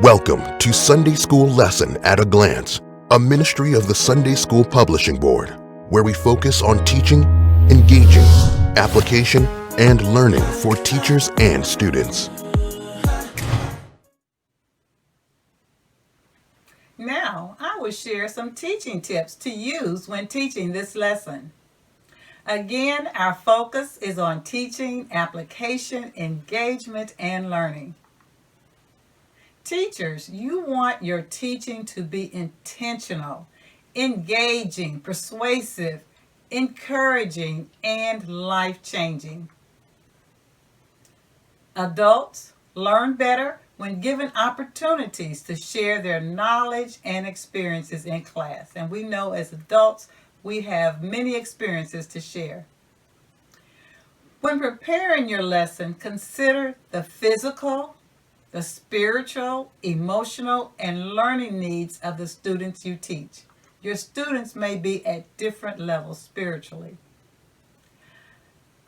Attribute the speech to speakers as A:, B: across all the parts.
A: Welcome to Sunday School Lesson at a Glance, a ministry of the Sunday School Publishing Board, where we focus on teaching, engaging, application, and learning for teachers and students.
B: Now, I will share some teaching tips to use when teaching this lesson. Again, our focus is on teaching, application, engagement, and learning. Teachers, you want your teaching to be intentional, engaging, persuasive, encouraging, and life-changing. Adults learn better when given opportunities to share their knowledge and experiences in class. And we know as adults, we have many experiences to share. When preparing your lesson, consider the physical, the spiritual, emotional, and learning needs of the students you teach. Your students may be at different levels spiritually.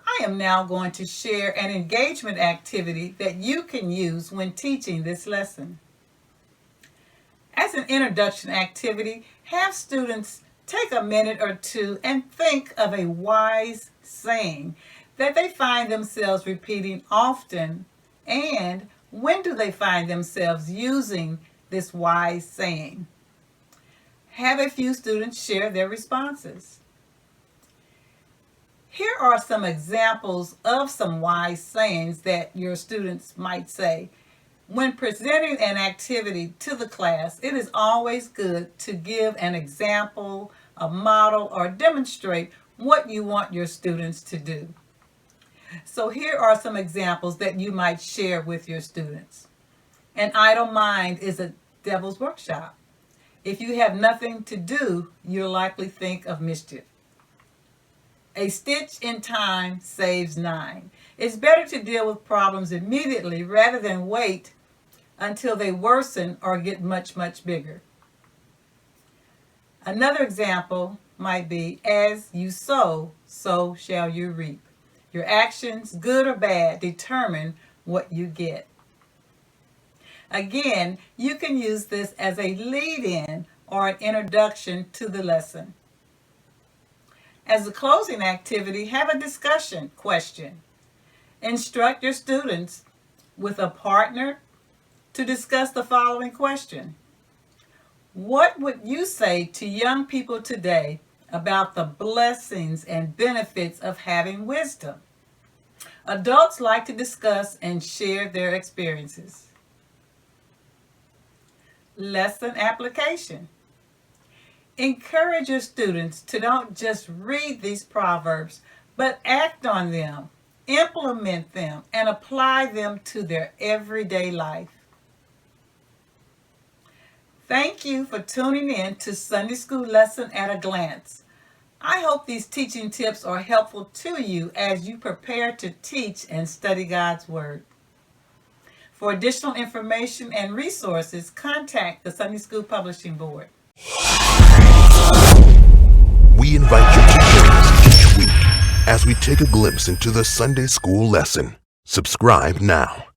B: I am now going to share an engagement activity that you can use when teaching this lesson. As an introduction activity, have students take a minute or two and think of a wise saying that they find themselves repeating often, and when do they find themselves using this wise saying? Have a few students share their responses. Here are some examples of some wise sayings that your students might say. When presenting an activity to the class, it is always good to give an example, a model, or demonstrate what you want your students to do. So here are some examples that you might share with your students. An idle mind is a devil's workshop. If you have nothing to do, you'll likely think of mischief. A stitch in time saves 9. It's better to deal with problems immediately rather than wait until they worsen or get much, much bigger. Another example might be, as you sow, so shall you reap. Your actions, good or bad, determine what you get. Again, you can use this as a lead-in or an introduction to the lesson. As a closing activity, have a discussion question. Instruct your students with a partner to discuss the following question. What would you say to young people today about the blessings and benefits of having wisdom? Adults like to discuss and share their experiences. Lesson application. Encourage your students to don't just read these proverbs, but act on them, implement them, and apply them to their everyday life. Thank you for tuning in to Sunday School Lesson at a Glance. I hope these teaching tips are helpful to you as you prepare to teach and study God's Word. For additional information and resources, contact the Sunday School Publishing Board.
A: We invite you to join us each week as we take a glimpse into the Sunday School lesson. Subscribe now.